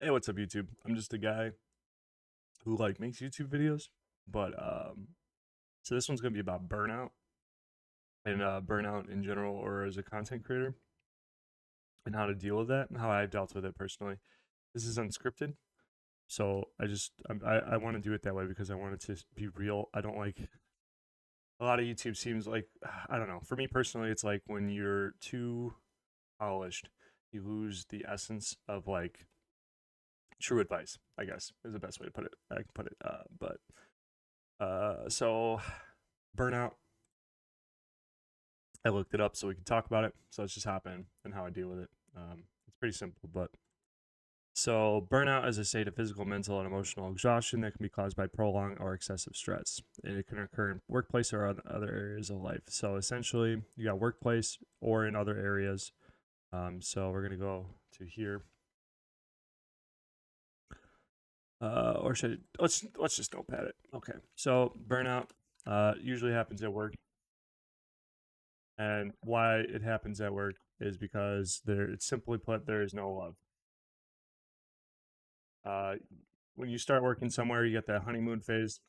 Hey, what's up, YouTube? I'm just a guy who like makes YouTube videos, but so this one's gonna be about burnout and burnout in general, or as a content creator, and how to deal with that and how I've dealt with it personally. This is unscripted, so I want to do it that way because I want it to be real. I don't like a lot of YouTube seems like I don't know. For me personally, it's like when you're too polished, you lose the essence of like true advice. I guess is the best way to put it. I can put it. So burnout. I looked it up so we could talk about it. So let's just hop in and how I deal with it. It's pretty simple, but so burnout is a state of physical, mental, and emotional exhaustion that can be caused by prolonged or excessive stress. It can occur in workplace or other areas of life. So essentially, you got workplace or in other areas. So we're gonna go to here, or should let's just notepad it. Okay. So burnout usually happens at work. And why it happens at work is because it's simply put, there is no love. Uh, when you start working somewhere, you get that honeymoon phase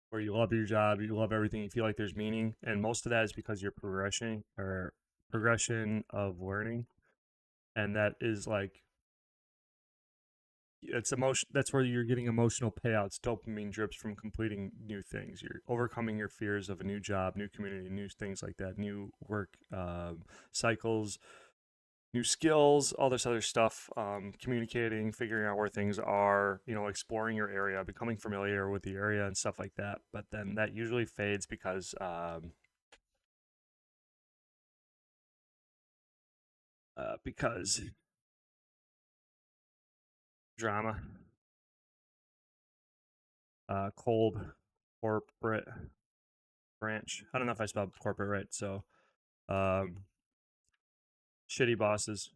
where you love your job, you love everything, you feel like there's meaning, and most of that is because you're progression of learning, and that is like it's emotion. That's where you're getting emotional payouts, dopamine drips from completing new things. You're overcoming your fears of a new job, new community, new things like that, new work cycles, new skills, all this other stuff, communicating, figuring out where things are, exploring your area, becoming familiar with the area and stuff like that. But then that usually fades because drama, cold, corporate branch. I don't know if I spelled corporate right. So um, shitty bosses.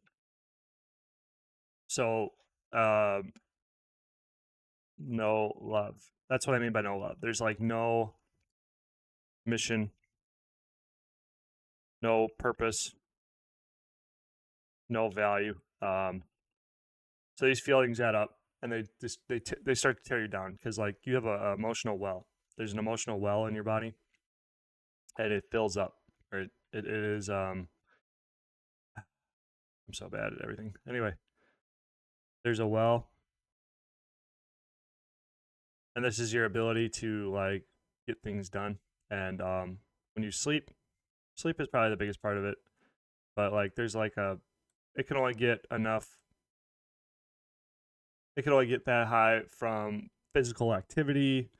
So um, no love. That's what I mean by no love. There's like no mission, no purpose, no value. So these feelings add up, and they start to tear you down because like you have a emotional well. There's an emotional well in your body, and it fills up. Or it is. I'm so bad at everything. Anyway, there's a well, and this is your ability to like get things done. And when you sleep is probably the biggest part of it. But like, there's like it can only get enough. It can only get that high from physical activity,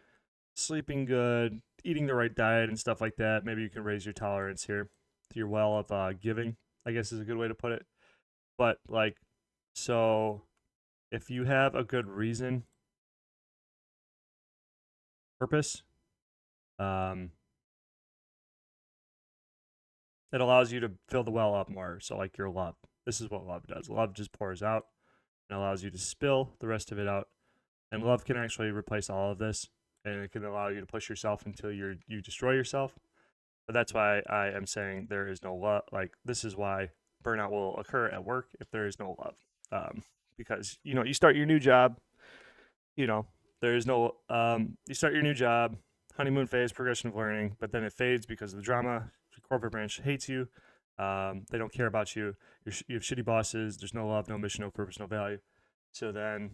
sleeping good, eating the right diet and stuff like that. Maybe you can raise your tolerance here to your well of giving, I guess is a good way to put it. But like, so if you have a good reason, purpose, um, it allows you to fill the well up more. So like your love, this is what love does. Love just pours out and allows you to spill the rest of it out. And love can actually replace all of this, and it can allow you to push yourself until you destroy yourself. But that's why I am saying there is no love. Like, this is why burnout will occur at work if there is no love. Because, you start your new job, you know, there is no, you start your new job, honeymoon phase, progression of learning, but then it fades because of the drama. The corporate branch hates you. They don't care about you. You have shitty bosses. There's no love, no mission, no purpose, no value. So then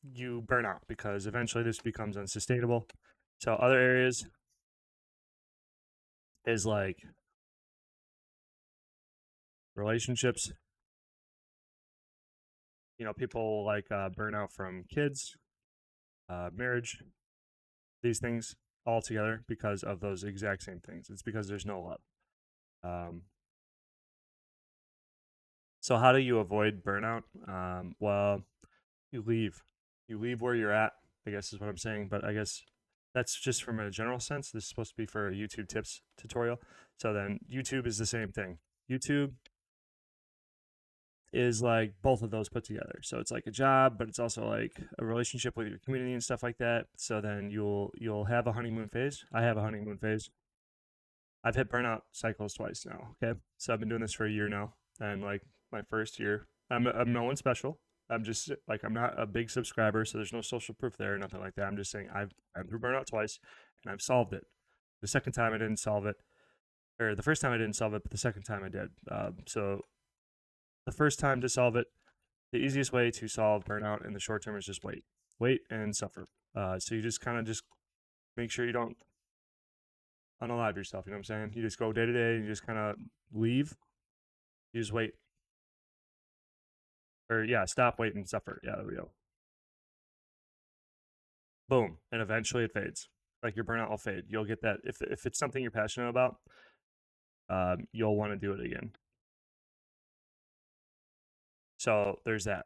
you burn out because eventually this becomes unsustainable. So other areas is like relationships. People like burn out from kids, marriage, these things all together because of those exact same things. It's because there's no love. Um, so how do you avoid burnout? Well, you leave. You leave where you're at, I guess is what I'm saying. But I guess that's just from a general sense. This is supposed to be for a YouTube tips tutorial. So then YouTube is the same thing. YouTube is like both of those put together. So it's like a job, but it's also like a relationship with your community and stuff like that. So then you'll have a honeymoon phase. I have a honeymoon phase. I've hit burnout cycles twice now. Okay. So I've been doing this for a year now. And like my first year, I'm no one special. I'm just like I'm not a big subscriber, so there's no social proof there, or nothing like that. I'm just saying I've been through burnout twice, and I've solved it. The second time I didn't solve it, or the first time I didn't solve it, but the second time I did. So the first time to solve it, the easiest way to solve burnout in the short term is just wait and suffer. So you just kind of just make sure you don't unalive yourself. You know what I'm saying? You just go day to day, and you just kind of leave. You just wait, or yeah, stop, wait, and suffer. Yeah, there we go. Boom, and eventually it fades. Like your burnout will fade. You'll get that if it's something you're passionate about. You'll want to do it again. So there's that.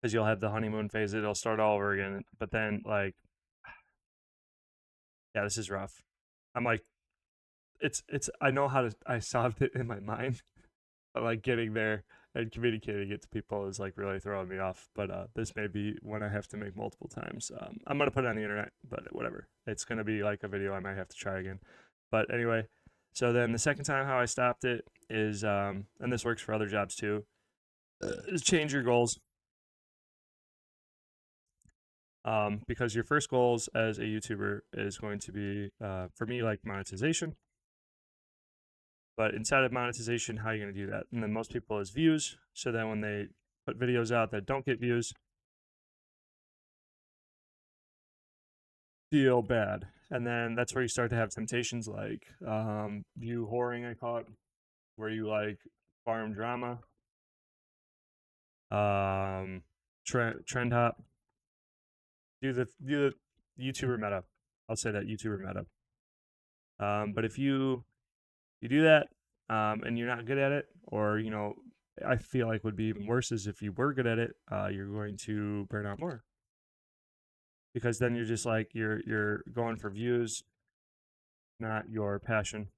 Because you'll have the honeymoon phase. It'll start all over again. But then like, yeah, this is rough. I'm like, it's. I know how to. I solved it in my mind, but like getting there and communicating it to people is like really throwing me off. But this may be one I have to make multiple times. I'm gonna put it on the internet, but whatever. It's gonna be like a video I might have to try again. But anyway, so then the second time how I stopped it is, and this works for other jobs too, is change your goals. Because your first goals as a YouTuber is going to be, for me, like monetization. But inside of monetization, how are you going to do that? And then most people is views. So then when they put videos out that don't get views, feel bad. And then that's where you start to have temptations like view whoring, I call it, where you like farm drama, trend hop, do the YouTuber meta. I'll say that YouTuber meta. But if you do that, and you're not good at it, or I feel like would be even worse is if you were good at it, you're going to burn out more because then you're just like you're going for views, not your passion.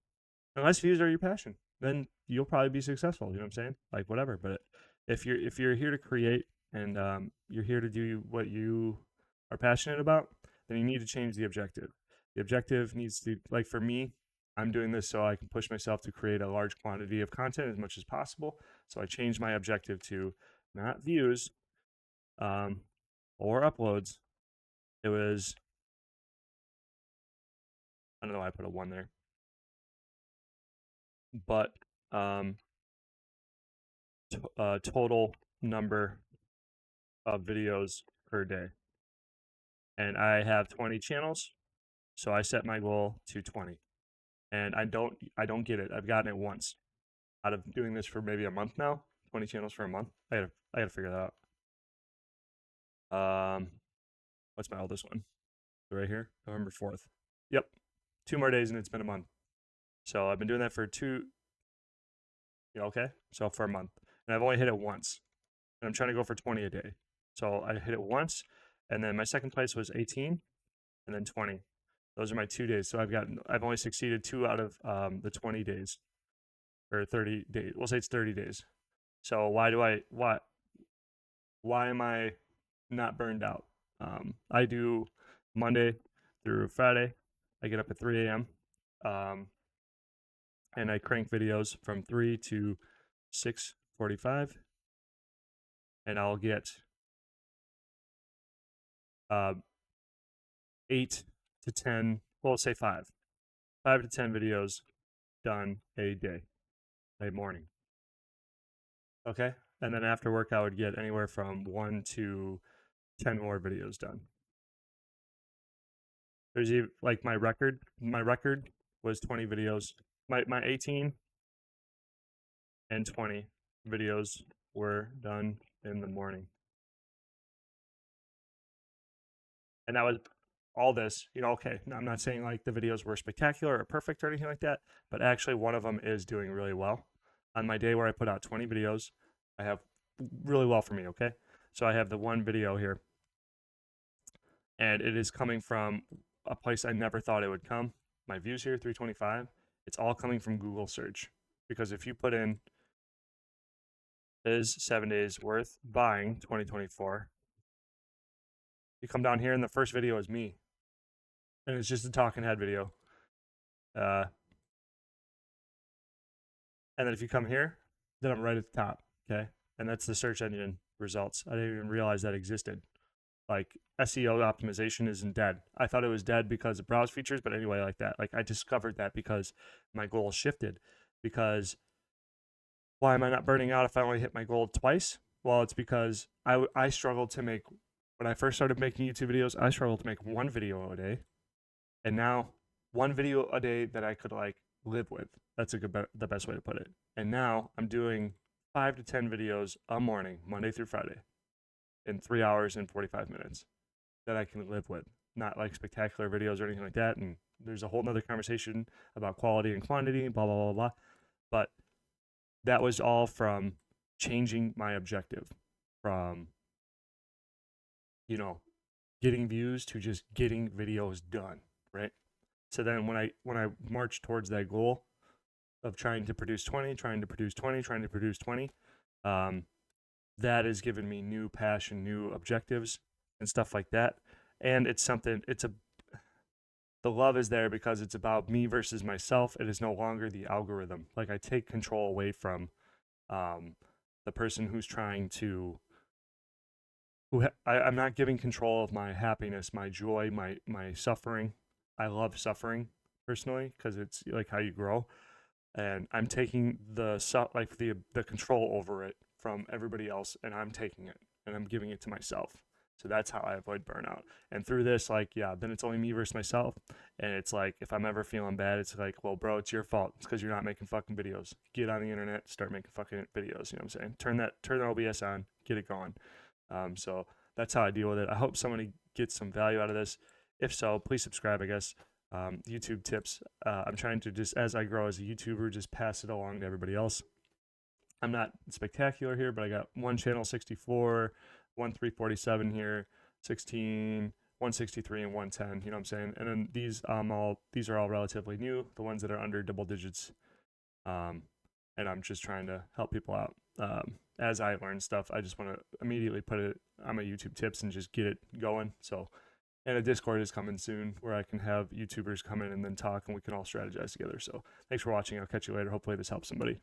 Unless views are your passion, then you'll probably be successful. You know what I'm saying? Like whatever. But if you're here to create and you're here to do what you are passionate about, then you need to change the objective. The objective needs to, like for me, I'm doing this so I can push myself to create a large quantity of content as much as possible. So I changed my objective to not views or uploads. It was, I don't know why I put a one there, but um, total number of videos per day. And I have 20 channels, so I set my goal to 20. And I don't get it. I've gotten it once out of doing this for maybe a month now. 20 channels for a month. I gotta figure that out. What's my oldest one? Right here, November 4th. Yep, 2 more days and it's been a month. So I've been doing that for two. Okay, so for a month, and I've only hit it once, and I'm trying to go for 20 a day. So I hit it once, and then my second place was 18, and then 20. Those are my 2 days. So I've only succeeded 2 out of the 20 days or 30 days. We'll say it's 30 days. So why am I not burned out? I do Monday through Friday. I get up at 3 a.m. And I crank videos from 3 to 6:45, and I'll get uh, 8 to 10. Well, say 5 to 10 videos done a day, a morning. Okay, and then after work, I would get anywhere from 1 to 10 more videos done. There's even like my record. My record was 20 videos. My 18 and 20 videos were done in the morning. And that was all this, okay, I'm not saying like the videos were spectacular or perfect or anything like that, but actually one of them is doing really well. On my day where I put out 20 videos, I have really well for me, okay? So I have the one video here, and it is coming from a place I never thought it would come. My views here, 325. It's all coming from Google search. Because if you put in is 7 days worth buying 2024, you come down here and the first video is me. And it's just a talking head video. And then if you come here, then I'm right at the top. Okay. And that's the search engine results. I didn't even realize that existed. Like SEO optimization isn't dead. I thought it was dead because of browse features, but anyway, like that. Like I discovered that because my goal shifted. Because why am I not burning out if I only hit my goal twice? Well, it's because I struggled to make, when I first started making YouTube videos, I struggled to make one video a day. And now one video a day that I could like live with. That's the best way to put it. And now I'm doing 5 to 10 videos a morning, Monday through Friday, in 3 hours and 45 minutes that I can live with. Not like spectacular videos or anything like that. And there's a whole nother conversation about quality and quantity, blah, blah, blah, blah. But that was all from changing my objective from, you know, getting views to just getting videos done, right? So then when I march towards that goal of trying to produce 20, trying to produce 20, trying to produce 20, that has given me new passion, new objectives and stuff like that. And it's something, the love is there because it's about me versus myself. It is no longer the algorithm. Like I take control away from the person who's trying to, I'm not giving control of my happiness, my joy, my suffering. I love suffering personally because it's like how you grow, and I'm taking the control over it from everybody else, and I'm taking it and I'm giving it to myself. So that's how I avoid burnout. And through this, like, yeah, then it's only me versus myself. And it's like, if I'm ever feeling bad, it's like, well, bro, it's your fault. It's because you're not making fucking videos. Get on the internet, start making fucking videos. You know what I'm saying? Turn the OBS on, get it going. So that's how I deal with it. I hope somebody gets some value out of this. If so, please subscribe, I guess. YouTube tips. I'm trying to just, as I grow as a YouTuber, just pass it along to everybody else. I'm not spectacular here, but I got one channel 64, one 347 here, 16, 163, and 110. You know what I'm saying? And then these are all relatively new. The ones that are under double digits, and I'm just trying to help people out. As I learn stuff, I just want to immediately put it on my YouTube tips and just get it going. So, and a Discord is coming soon where I can have YouTubers come in and then talk and we can all strategize together. So thanks for watching. I'll catch you later. Hopefully this helps somebody.